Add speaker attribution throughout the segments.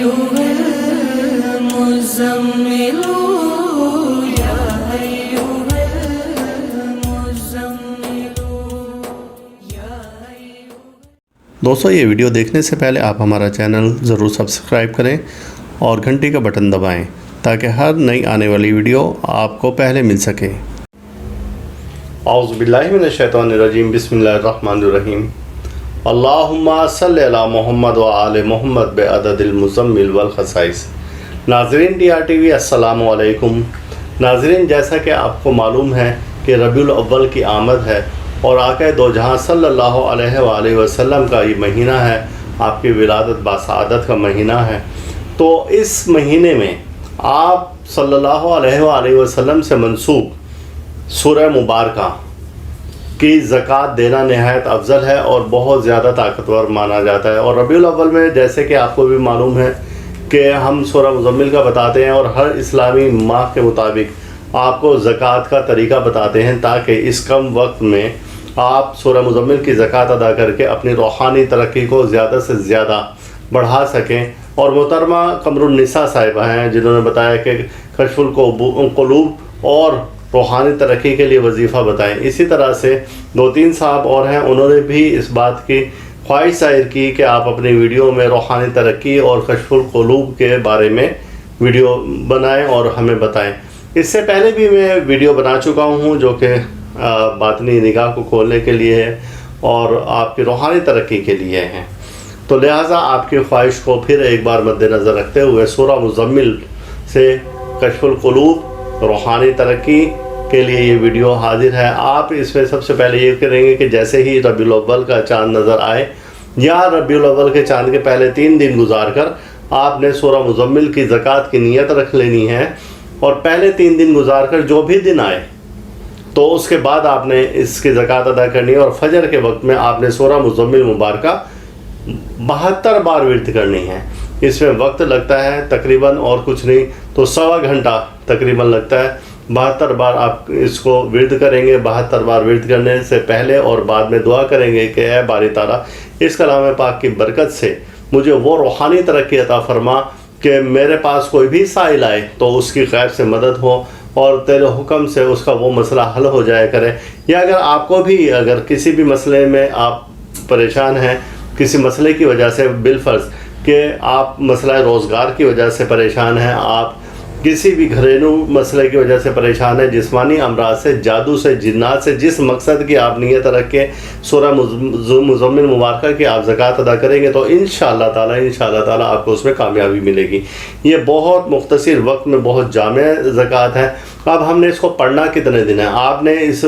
Speaker 1: أيها المزمل يا أيها المزمل يا أيها.
Speaker 2: دوستو یہ ویڈیو دیکھنے سے پہلے آپ ہمارا چینل ضرور سبسکرائب کریں اور گھنٹی کا بٹن دبائیں تاکہ ہر نئی آنے والی ویڈیو آپ کو پہلے مل سکے. اعوذ باللہ من الشیطان الرجیم. بسم اللہ الرحمن الرحیم. اللہم صلی علی محمد و آل محمد بعدد المزمل والخصائص. ناظرین ٹی آر ٹی وی السلام علیکم. ناظرین جیسا کہ آپ کو معلوم ہے کہ ربیع الاول کی آمد ہے اور آقا دو جہاں صلی اللہ علیہ وآلہ وسلم کا یہ مہینہ ہے، آپ کی ولادت باسعادت کا مہینہ ہے. تو اس مہینے میں آپ صلی اللہ علیہ وآلہ وسلم سے منسوب سورہ مبارکہ کی زکوٰۃ دینا نہایت افضل ہے اور بہت زیادہ طاقتور مانا جاتا ہے. اور ربیع الاول میں جیسے کہ آپ کو بھی معلوم ہے کہ ہم سورہ مزمل کا بتاتے ہیں اور ہر اسلامی ماہ کے مطابق آپ کو زکوٰۃ کا طریقہ بتاتے ہیں تاکہ اس کم وقت میں آپ سورہ مزمل کی زکوٰۃ ادا کر کے اپنی روحانی ترقی کو زیادہ سے زیادہ بڑھا سکیں. اور محترمہ قمر النساء صاحبہ ہیں جنہوں نے بتایا کہ کشف القلوب اور روحانی ترقی کے لیے وظیفہ بتائیں. اسی طرح سے 2-3 صاحب اور ہیں، انہوں نے بھی اس بات کی خواہش ظاہر کی کہ آپ اپنی ویڈیو میں روحانی ترقی اور کشف القلوب کے بارے میں ویڈیو بنائیں اور ہمیں بتائیں. اس سے پہلے بھی میں ویڈیو بنا چکا ہوں جو کہ باطنی نگاہ کو کھولنے کے لیے ہے اور آپ کی روحانی ترقی کے لیے ہیں. تو لہٰذا آپ کی خواہش کو پھر ایک بار مد نظر رکھتے ہوئے سورہ مزمل سے کشف القلوب روحانی ترقی کے لیے یہ ویڈیو حاضر ہے. آپ اس میں سب سے پہلے یہ کریں گے کہ جیسے ہی ربیع الاول کا چاند نظر آئے یا ربیع الاول کے چاند کے پہلے 3 دن گزار کر آپ نے سورہ مزمل کی زکوٰۃ کی نیت رکھ لینی ہے. اور پہلے 3 دن گزار کر جو بھی دن آئے تو اس کے بعد آپ نے اس کی زکوٰۃ ادا کرنی ہے. اور فجر کے وقت میں آپ نے سورہ مزمل مبارکہ 72 بار ورد کرنی ہے. اس میں وقت لگتا ہے تقریباً اور کچھ نہیں تو 1.25 گھنٹہ تقریباً لگتا ہے. 72 بار آپ اس کو ورد کریں گے. 72 بار ورد کرنے سے پہلے اور بعد میں دعا کریں گے کہ اے باری تعالیٰ اس کلام پاک کی برکت سے مجھے وہ روحانی ترقی عطا فرما کہ میرے پاس کوئی بھی سائل آئے تو اس کی غیب سے مدد ہو اور تیرے حکم سے اس کا وہ مسئلہ حل ہو جایا کرے. یا اگر آپ کو بھی اگر کسی بھی مسئلے میں آپ پریشان ہیں، کسی مسئلے کی وجہ سے، بالفرض کہ آپ مسئلہ روزگار کی وجہ سے پریشان ہیں، آپ کسی بھی گھریلو مسئلے کی وجہ سے پریشان ہیں، جسمانی امراض سے، جادو سے، جنات سے، جس مقصد کی آپ نیت رکھ کے سورہ مزمل مبارکہ کی آپ زکوٰۃ ادا کریں گے تو انشاءاللہ تعالیٰ آپ کو اس میں کامیابی ملے گی. یہ بہت مختصر وقت میں بہت جامع زکوٰۃ ہے. اب ہم نے اس کو پڑھنا کتنے دن ہے؟ آپ نے اس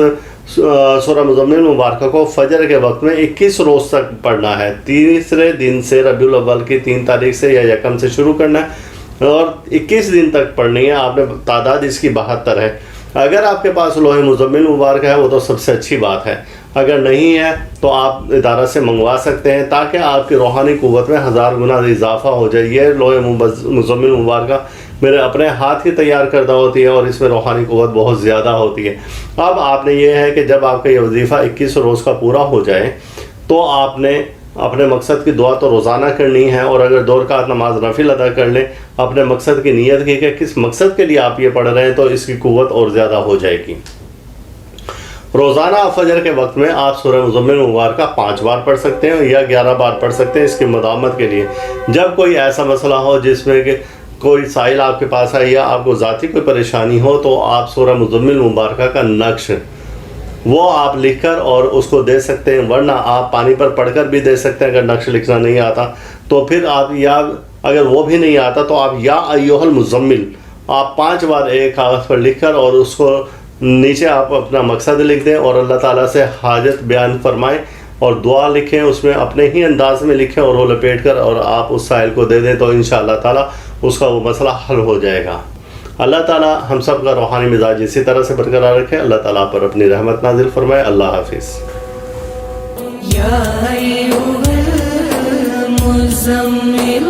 Speaker 2: سورہ مزمل مبارکہ کو فجر کے وقت میں 21 روز تک پڑھنا ہے. تیسرے دن سے ربیع الاول کی 3 تاریخ سے یا 1 سے شروع کرنا ہے اور 21 دن تک پڑھنی ہے. آپ نے تعداد اس کی 72 ہے. اگر آپ کے پاس لوح مزمل مبارک ہے وہ تو سب سے اچھی بات ہے. اگر نہیں ہے تو آپ ادارہ سے منگوا سکتے ہیں تاکہ آپ کی روحانی قوت میں 1000 گنا اضافہ ہو جائے. یہ لوح مزمل مبارکہ میرے اپنے ہاتھ کی تیار کردہ ہوتی ہے اور اس میں روحانی قوت بہت زیادہ ہوتی ہے. اب آپ نے یہ ہے کہ جب آپ کا یہ وظیفہ 21 روز کا پورا ہو جائے تو آپ نے اپنے مقصد کی دعا تو روزانہ کرنی ہے. اور اگر 2 رکعت نماز نفل ادا کر لیں، اپنے مقصد کی نیت کی کہ کس مقصد کے لیے آپ یہ پڑھ رہے ہیں تو اس کی قوت اور زیادہ ہو جائے گی. روزانہ فجر کے وقت میں آپ سورہ مزمل مبارکہ 5 بار پڑھ سکتے ہیں یا 11 بار پڑھ سکتے ہیں اس کی مداومت کے لیے. جب کوئی ایسا مسئلہ ہو جس میں کہ کوئی سائل آپ کے پاس آئے یا آپ کو ذاتی کوئی پریشانی ہو تو آپ سورہ مزمل مبارکہ کا نقش وہ آپ لکھ کر اور اس کو دے سکتے ہیں، ورنہ آپ پانی پر پڑھ کر بھی دے سکتے ہیں. اگر نقش لکھنا نہیں آتا تو پھر آپ اگر وہ بھی نہیں آتا تو آپ یا ایھا المزمل آپ 5 بار ایک کاغذ پر لکھ کر اور اس کو نیچے آپ اپنا مقصد لکھ دیں اور اللہ تعالیٰ سے حاجت بیان فرمائیں اور دعا لکھیں، اس میں اپنے ہی انداز میں لکھیں اور وہ لپیٹ کر اور آپ اس سائل کو دے دیں تو انشاءاللہ تعالیٰ اس کا وہ مسئلہ حل ہو جائے گا. اللہ تعالیٰ ہم سب کا روحانی مزاج اسی طرح سے برقرار رکھے. اللہ تعالیٰ پر اپنی رحمت نازل فرمائے. اللہ حافظ.
Speaker 1: یا ایھا المزمل